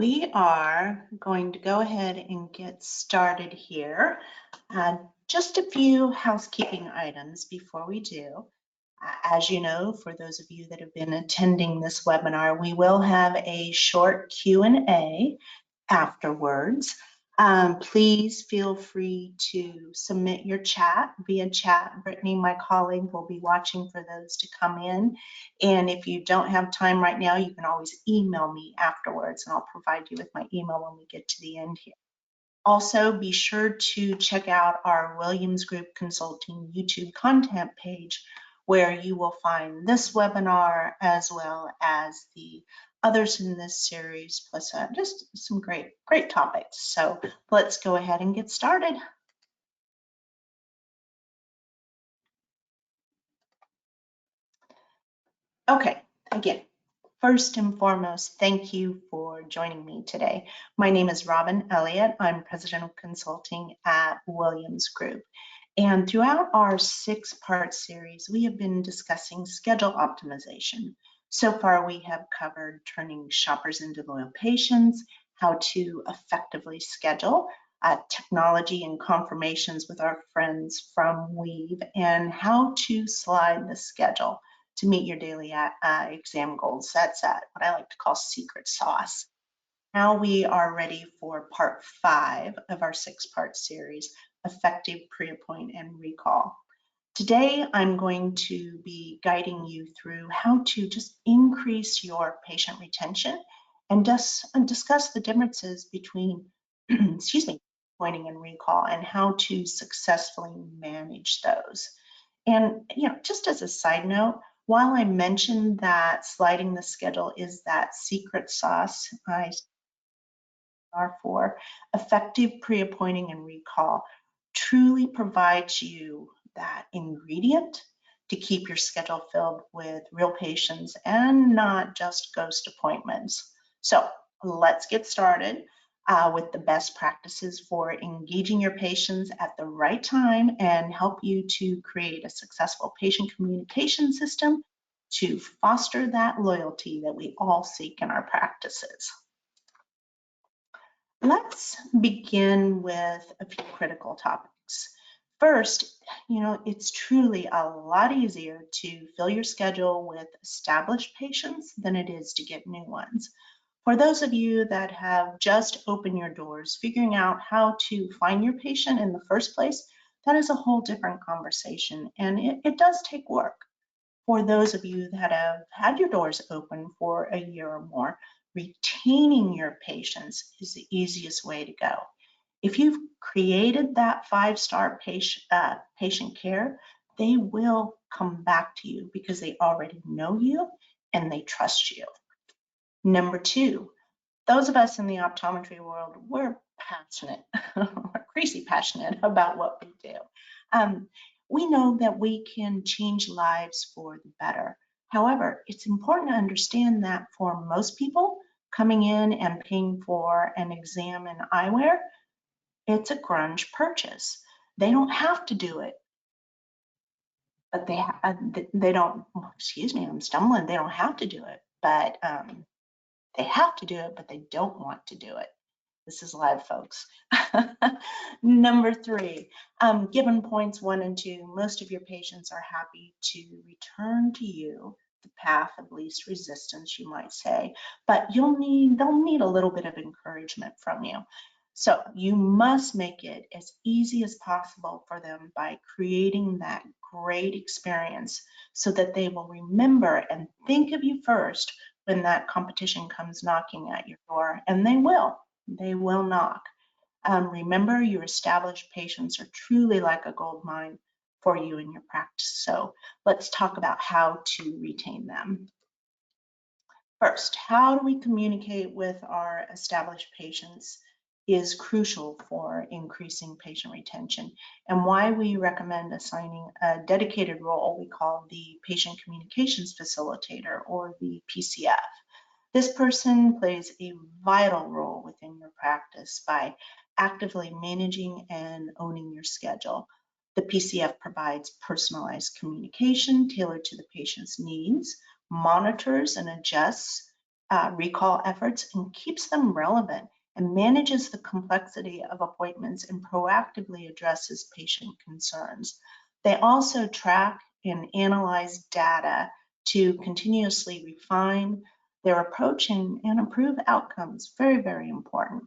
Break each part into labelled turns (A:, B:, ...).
A: We are going to go ahead and get started here. Just a few housekeeping items before we do. As you know, for those of you that have been attending this webinar, we will have a short Q&A afterwards. Please feel free to submit your chat via chat. Brittany, my colleague, will be watching for those to come in. And if you don't have time right now, you can always email me afterwards, and I'll provide you with my email when we get to the end here. Also, be sure to check out our Williams Group Consulting YouTube content page, where you will find this webinar as well as the others in this series, plus just some great topics. So let's go ahead and get started. Okay, again, first and foremost, thank you for joining me today. My name is Robin Elliott. I'm President of Consulting at Williams Group. And throughout our 6-part series, we have been discussing schedule optimization. So far, we have covered turning shoppers into loyal patients, how to effectively schedule, technology and confirmations with our friends from Weave, and how to slide the schedule to meet your daily exam goals. That's what I like to call secret sauce. Now we are ready for part 5 of our 6-part series, effective pre-appoint and recall. Today, I'm going to be guiding you through how to just increase your patient retention and discuss the differences between, appointing and recall, and how to successfully manage those. And just as a side note, while I mentioned that sliding the schedule is that secret sauce, for effective pre-appointing and recall truly provides you that ingredient to keep your schedule filled with real patients and not just ghost appointments. So let's get started with the best practices for engaging your patients at the right time and help you to create a successful patient communication system to foster that loyalty that we all seek in our practices. Let's begin with a few critical topics. First, it's truly a lot easier to fill your schedule with established patients than it is to get new ones. For those of you that have just opened your doors, figuring out how to find your patient in the first place, that is a whole different conversation, and it does take work. For those of you that have had your doors open for a year or more, retaining your patients is the easiest way to go. If you've created that 5-star patient care, they will come back to you because they already know you and they trust you. Number 2, those of us in the optometry world, we're passionate, we're crazy passionate about what we do. We know that we can change lives for the better. However, it's important to understand that for most people coming in and paying for an exam in eyewear, it's a grunge purchase. They don't have to do it, but they don't, excuse me, I'm stumbling. They don't have to do it, but they have to do it, but they don't want to do it. This is live, folks. Number 3, given points 1 and 2, most of your patients are happy to return to you, the path of least resistance, you might say, but they'll need a little bit of encouragement from you. So you must make it as easy as possible for them by creating that great experience so that they will remember and think of you first when that competition comes knocking at your door, and they will. They will knock. Remember, your established patients are truly like a gold mine for you in your practice. So let's talk about how to retain them. First, how do we communicate with our established patients is crucial for increasing patient retention, and why we recommend assigning a dedicated role we call the Patient Communications Facilitator, or the PCF. This person plays a vital role within your practice by actively managing and owning your schedule. The PCF provides personalized communication tailored to the patient's needs, monitors and adjusts recall efforts and keeps them relevant and manages the complexity of appointments and proactively addresses patient concerns. They also track and analyze data to continuously refine their approach and improve outcomes. Very, very important.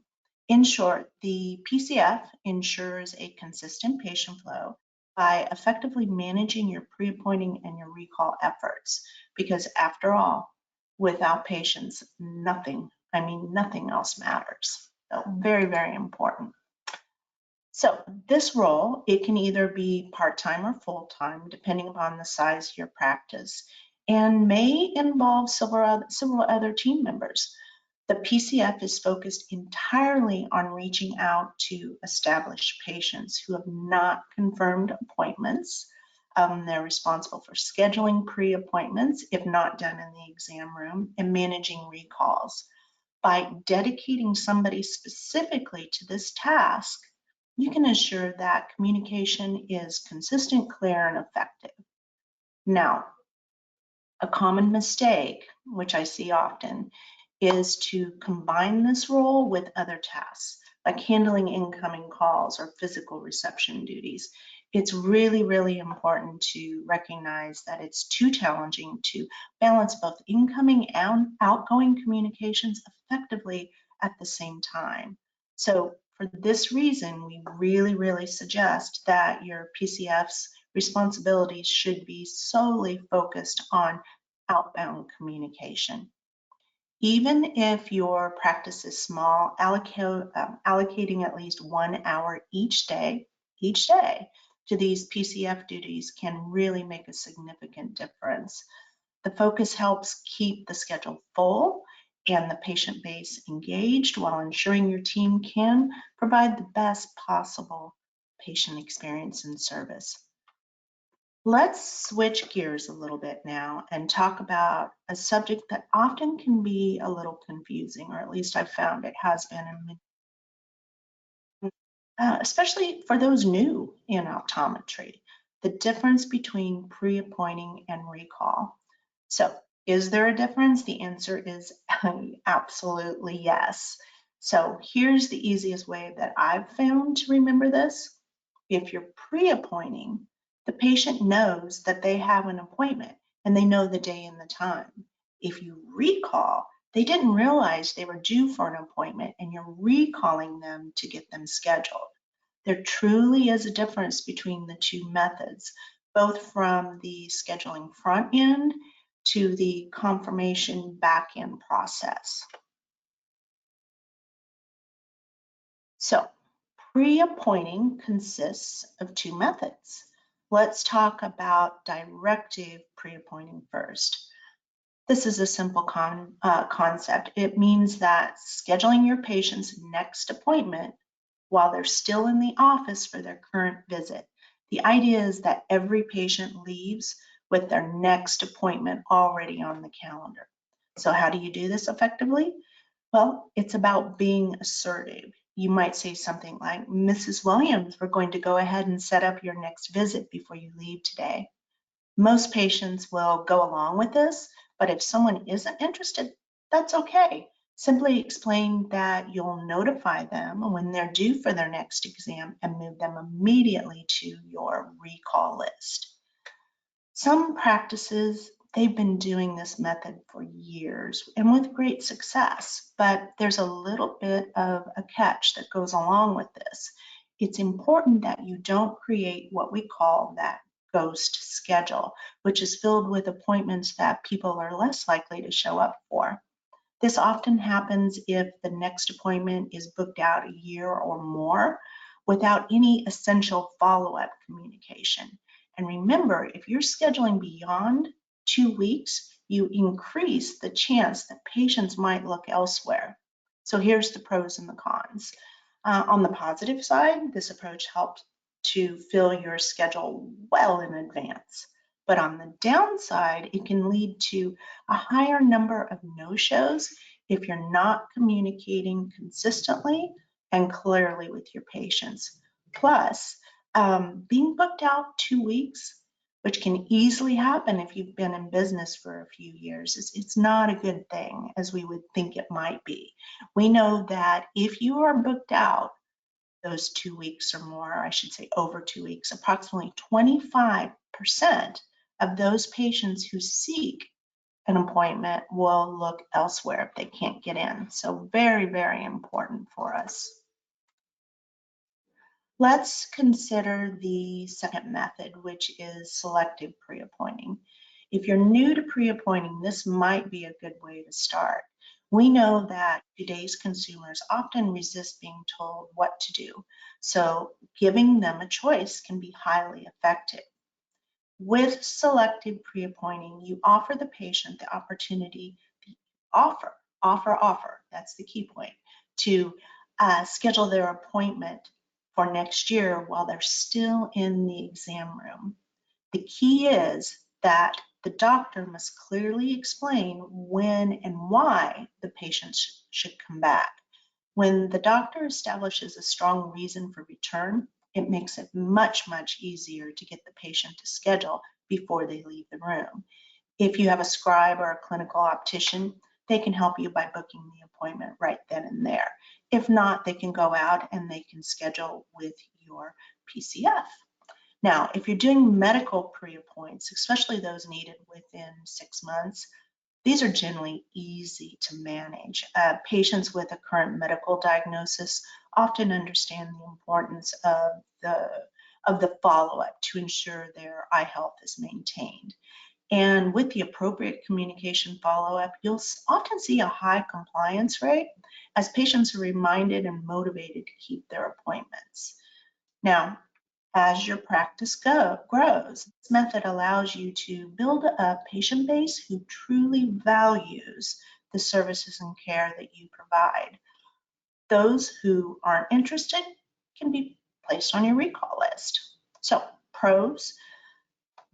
A: In short, the PCF ensures a consistent patient flow by effectively managing your pre-appointing and your recall efforts. Because after all, without patients, nothing else matters. So very, very important. So this role, it can either be part-time or full-time, depending upon the size of your practice, and may involve several other team members. The PCF is focused entirely on reaching out to established patients who have not confirmed appointments. They're responsible for scheduling pre-appointments, if not done in the exam room, and managing recalls. By dedicating somebody specifically to this task, you can ensure that communication is consistent, clear, and effective. Now, a common mistake, which I see often, is to combine this role with other tasks, like handling incoming calls or physical reception duties. It's really, really important to recognize that it's too challenging to balance both incoming and outgoing communications effectively at the same time. So for this reason, we really, really suggest that your PCF's responsibilities should be solely focused on outbound communication. Even if your practice is small, allocating at least 1 hour each day to these PCF duties can really make a significant difference. The focus helps keep the schedule full and the patient base engaged while ensuring your team can provide the best possible patient experience and service. Let's switch gears a little bit now and talk about a subject that often can be a little confusing, or at least I've found it has been, especially for those new in optometry, the difference between pre-appointing and recall. So, is there a difference? The answer is absolutely yes. So here's the easiest way that I've found to remember this. If you're pre-appointing, the patient knows that they have an appointment and they know the day and the time. If you recall, they didn't realize they were due for an appointment and you're recalling them to get them scheduled. There truly is a difference between the two methods, both from the scheduling front end to the confirmation back end process. So, pre-appointing consists of two methods. Let's talk about directive pre-appointing first. This is a simple concept. It means that scheduling your patient's next appointment while they're still in the office for their current visit. The idea is that every patient leaves with their next appointment already on the calendar. So how do you do this effectively? Well, it's about being assertive. You might say something like, Mrs. Williams, we're going to go ahead and set up your next visit before you leave today. Most patients will go along with this, but if someone isn't interested, that's okay. Simply explain that you'll notify them when they're due for their next exam and move them immediately to your recall list. Some practices, they've been doing this method for years and with great success, but there's a little bit of a catch that goes along with this. It's important that you don't create what we call that ghost schedule, which is filled with appointments that people are less likely to show up for. This often happens if the next appointment is booked out a year or more without any essential follow-up communication. And remember, if you're scheduling beyond 2 weeks, you increase the chance that patients might look elsewhere. So here's the pros and the cons. On the positive side, this approach helps to fill your schedule well in advance. But on the downside, it can lead to a higher number of no-shows if you're not communicating consistently and clearly with your patients. Plus, being booked out 2 weeks which can easily happen if you've been in business for a few years. It's not a good thing as we would think it might be. We know that if you are booked out those 2 weeks or more, I should say over 2 weeks, approximately 25% of those patients who seek an appointment will look elsewhere if they can't get in. So very, very important for us. Let's consider the second method, which is selective pre-appointing. If you're new to pre-appointing, this might be a good way to start. We know that today's consumers often resist being told what to do, so giving them a choice can be highly effective. With selective pre-appointing, you offer the patient the opportunity, offer, that's the key point, to schedule their appointment for next year while they're still in the exam room. The key is that the doctor must clearly explain when and why the patient should come back. When the doctor establishes a strong reason for return, it makes it much, much easier to get the patient to schedule before they leave the room. If you have a scribe or a clinical optician, they can help you by booking the appointment right then and there. If not, they can go out and they can schedule with your PCF. Now, if you're doing medical pre-appoints, especially those needed within 6 months, these are generally easy to manage. Patients with a current medical diagnosis often understand the importance of the follow-up to ensure their eye health is maintained. And with the appropriate communication follow-up, you'll often see a high compliance rate as patients are reminded and motivated to keep their appointments. Now, as your practice grows, this method allows you to build a patient base who truly values the services and care that you provide. Those who aren't interested can be placed on your recall list. So, pros,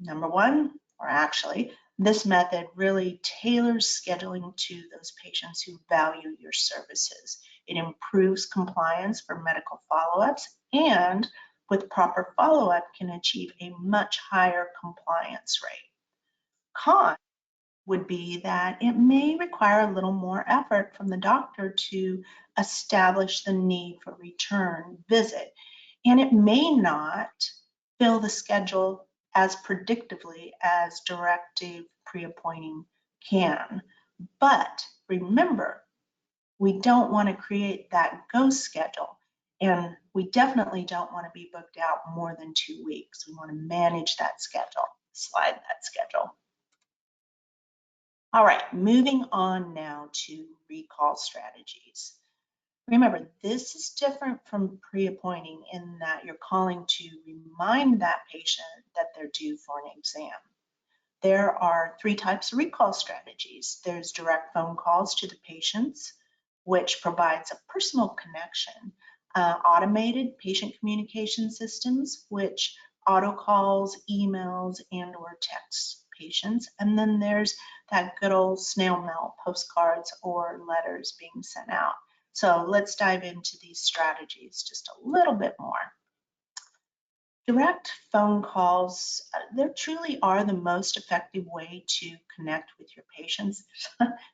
A: number one, or actually, this method really tailors scheduling to those patients who value your services. It improves compliance for medical follow-ups, and with proper follow-up can achieve a much higher compliance rate. Con would be that it may require a little more effort from the doctor to establish the need for return visit, and it may not fill the schedule as predictably as directive pre-appointing can. But remember, we don't want to create that ghost schedule, and we definitely don't want to be booked out more than 2 weeks. We want to manage that schedule, slide that schedule. All right, moving on now to recall strategies. Remember, this is different from pre-appointing in that you're calling to remind that patient that they're due for an exam. There are 3 types of recall strategies. There's direct phone calls to the patients, which provides a personal connection. Automated patient communication systems, which auto calls, emails, and or texts patients. And then there's that good old snail mail, postcards or letters being sent out. So let's dive into these strategies just a little bit more. Direct phone calls, they truly are the most effective way to connect with your patients,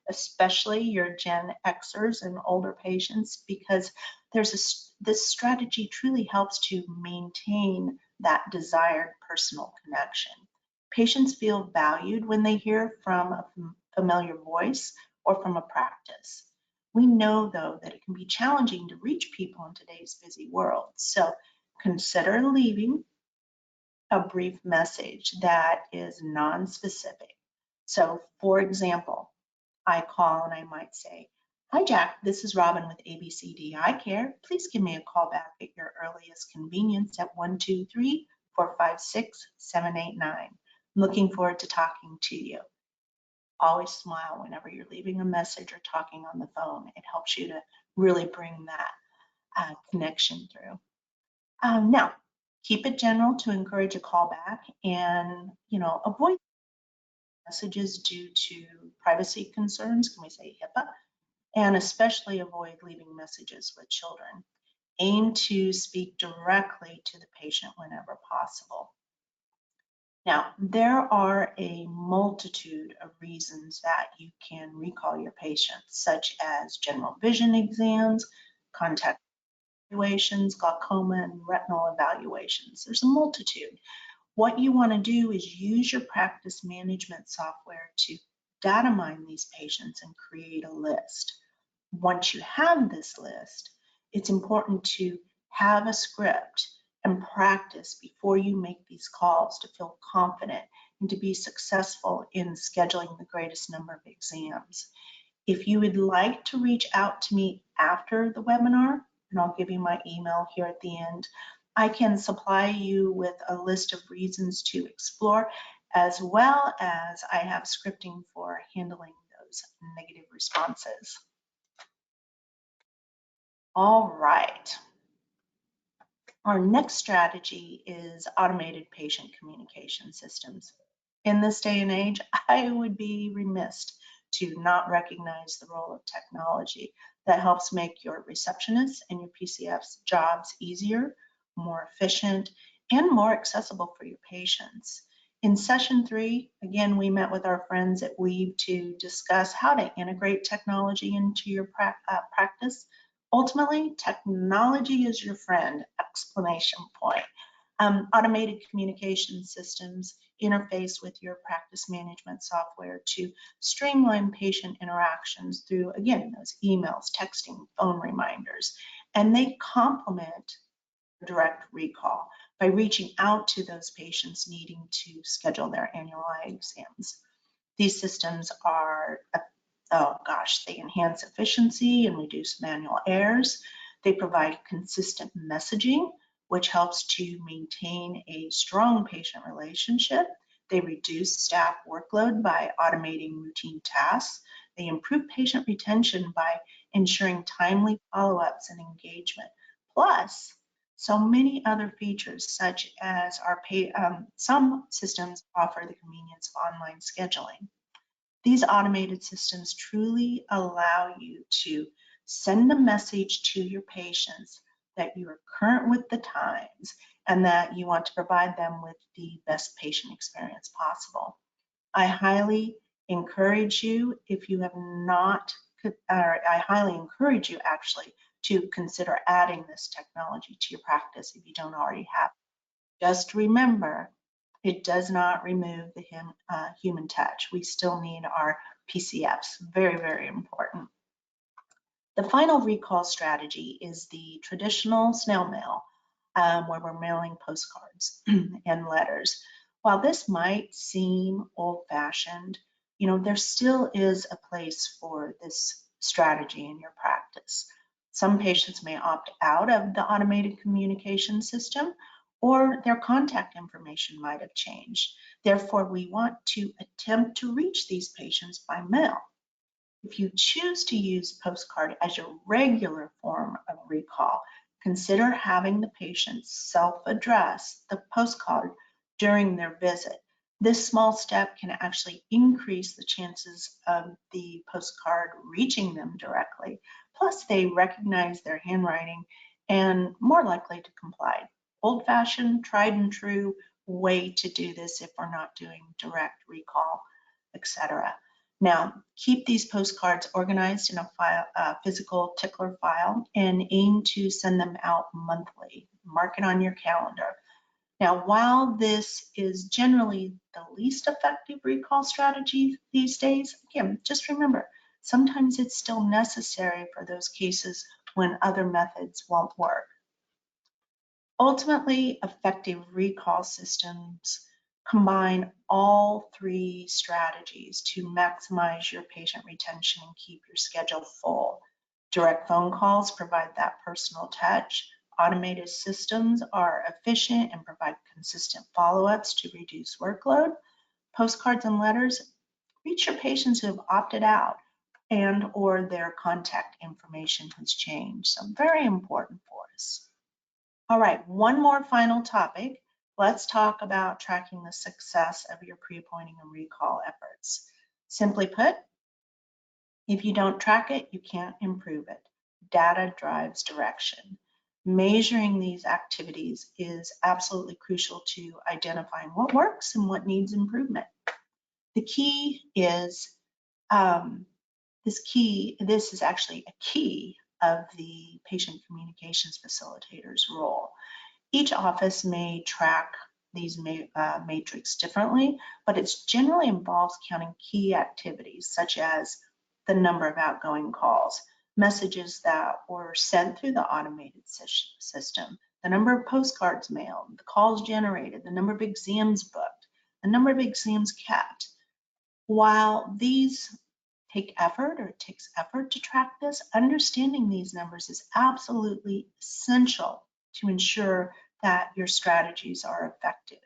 A: especially your Gen Xers and older patients, because this strategy truly helps to maintain that desired personal connection. Patients feel valued when they hear from a familiar voice or from a practice. We know, though, that it can be challenging to reach people in today's busy world. So consider leaving a brief message that is non-specific. So, for example, I call and I might say, "Hi, Jack, this is Robin with ABCD Eye Care. Please give me a call back at your earliest convenience at 123-456-789. I'm looking forward to talking to you." Always smile whenever you're leaving a message or talking on the phone. It helps you to really bring that connection through. Now, keep it general to encourage a callback, and avoid messages due to privacy concerns. Can we say HIPAA? And especially avoid leaving messages with children. Aim to speak directly to the patient whenever possible. Now, there are a multitude of reasons that you can recall your patients, such as general vision exams, contact evaluations, glaucoma, and retinal evaluations. There's a multitude. What you want to do is use your practice management software to data mine these patients and create a list. Once you have this list, it's important to have a script and practice before you make these calls to feel confident and to be successful in scheduling the greatest number of exams. If you would like to reach out to me after the webinar, and I'll give you my email here at the end, I can supply you with a list of reasons to explore, as well as I have scripting for handling those negative responses. All right. Our next strategy is automated patient communication systems. In this day and age, I would be remiss to not recognize the role of technology that helps make your receptionists and your PCFs jobs easier, more efficient, and more accessible for your patients. In session 3, again, we met with our friends at Weave to discuss how to integrate technology into your practice. Ultimately, technology is your friend, exclamation point. Automated communication systems interface with your practice management software to streamline patient interactions through, again, those emails, texting, phone reminders, and they complement direct recall by reaching out to those patients needing to schedule their annual eye exams. These systems are, they enhance efficiency and reduce manual errors. They provide consistent messaging, which helps to maintain a strong patient relationship. They reduce staff workload by automating routine tasks. They improve patient retention by ensuring timely follow-ups and engagement. Plus, so many other features, such as some systems offer the convenience of online scheduling. These automated systems truly allow you to send a message to your patients that you are current with the times and that you want to provide them with the best patient experience possible. I highly encourage you, if you have not, I highly encourage you actually to consider adding this technology to your practice if you don't already have. Just remember, it does not remove the human touch. We still need our PCFs, very, very important. The final recall strategy is the traditional snail mail, where we're mailing postcards and letters. While this might seem old-fashioned, there still is a place for this strategy in your practice. Some patients may opt out of the automated communication system, or their contact information might have changed. Therefore, we want to attempt to reach these patients by mail. If you choose to use postcard as your regular form of recall, consider having the patient self-address the postcard during their visit. This small step can actually increase the chances of the postcard reaching them directly. Plus, they recognize their handwriting and more likely to comply. Old-fashioned, tried and true way to do this if we're not doing direct recall, etc. Now, keep these postcards organized in a physical tickler file and aim to send them out monthly. Mark it on your calendar. Now, while this is generally the least effective recall strategy these days, again, just remember, sometimes it's still necessary for those cases when other methods won't work. Ultimately, effective recall systems combine all 3 strategies to maximize your patient retention and keep your schedule full. Direct phone calls provide that personal touch. Automated systems are efficient and provide consistent follow-ups to reduce workload. Postcards and letters reach your patients who have opted out and or their contact information has changed. So very important for us. All right, one more final topic. Let's talk about tracking the success of your pre-appointing and recall efforts. Simply put, if you don't track it, you can't improve it. Data drives direction. Measuring these activities is absolutely crucial to identifying what works and what needs improvement. The key is, this is actually a key of the patient communications facilitator's role. Each office may track these matrix differently, but it generally involves counting key activities such as the number of outgoing calls, messages that were sent through the automated system, the number of postcards mailed, the calls generated, the number of exams booked, the number of exams kept. While these take effort, or it takes effort to track this, understanding these numbers is absolutely essential to ensure that your strategies are effective.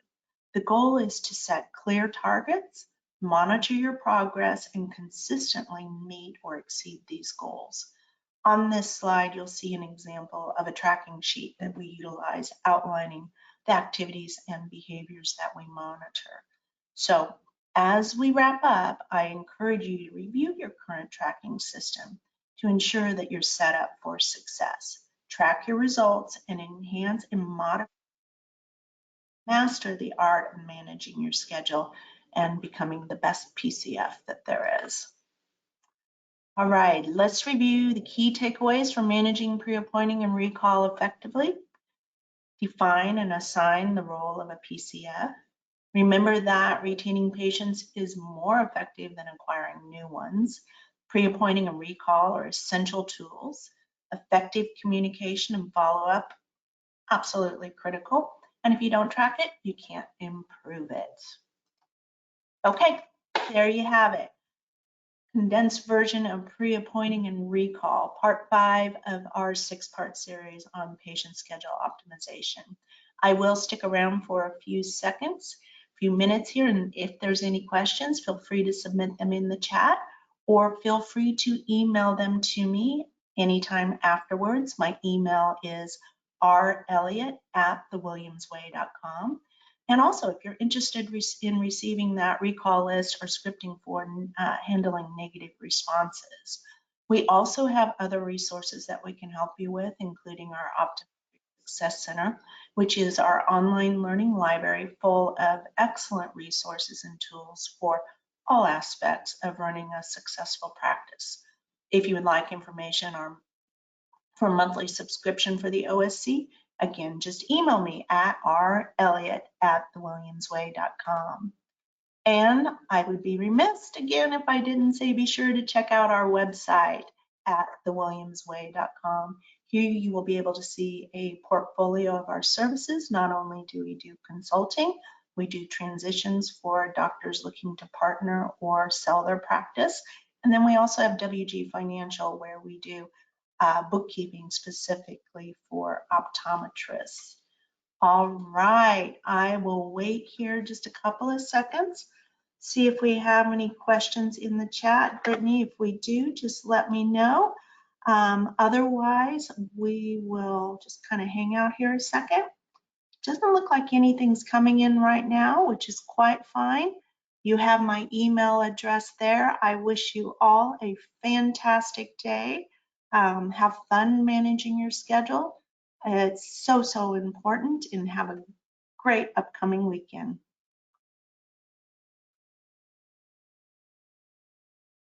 A: The goal is to set clear targets, monitor your progress, and consistently meet or exceed these goals. On this slide, you'll see an example of a tracking sheet that we utilize outlining the activities and behaviors that we monitor. So as we wrap up, I encourage you to review your current tracking system to ensure that you're set up for success. Track your results and enhance and modify. Master the art of managing your schedule and becoming the best PCF that there is. All right, let's review the key takeaways for managing pre-appointing and recall effectively. Define and assign the role of a PCF. Remember that retaining patients is more effective than acquiring new ones. Pre-appointing and recall are essential tools. Effective communication and follow-up, absolutely critical. And if you don't track it, you can't improve it. Okay, there you have it. Condensed version of pre-appointing and recall, part 5 of our 6-part series on patient schedule optimization. I will stick around for a few minutes here, and if there's any questions, feel free to submit them in the chat or feel free to email them to me anytime afterwards. My email is relliott@thewilliamsway.com. And also, if you're interested in receiving that recall list or scripting for handling negative responses, we also have other resources that we can help you with, including our Optometry Success Center, which is our online learning library full of excellent resources and tools for all aspects of running a successful practice. If you would like information for a monthly subscription for the OSC, again, just email me at relliott@thewilliamsway.com. And I would be remiss again if I didn't say be sure to check out our website at thewilliamsway.com. Here you will be able to see a portfolio of our services. Not only do we do consulting, we do transitions for doctors looking to partner or sell their practice. And then we also have WG Financial, where we do bookkeeping specifically for optometrists. All right, I will wait here just a couple of seconds, see if we have any questions in the chat. Brittany, if we do, just let me know. Otherwise, we will just kind of hang out here a second. Doesn't look like anything's coming in right now, which is quite fine. You have my email address there. I wish you all a fantastic day. Have fun managing your schedule. It's so important, and have a great upcoming weekend.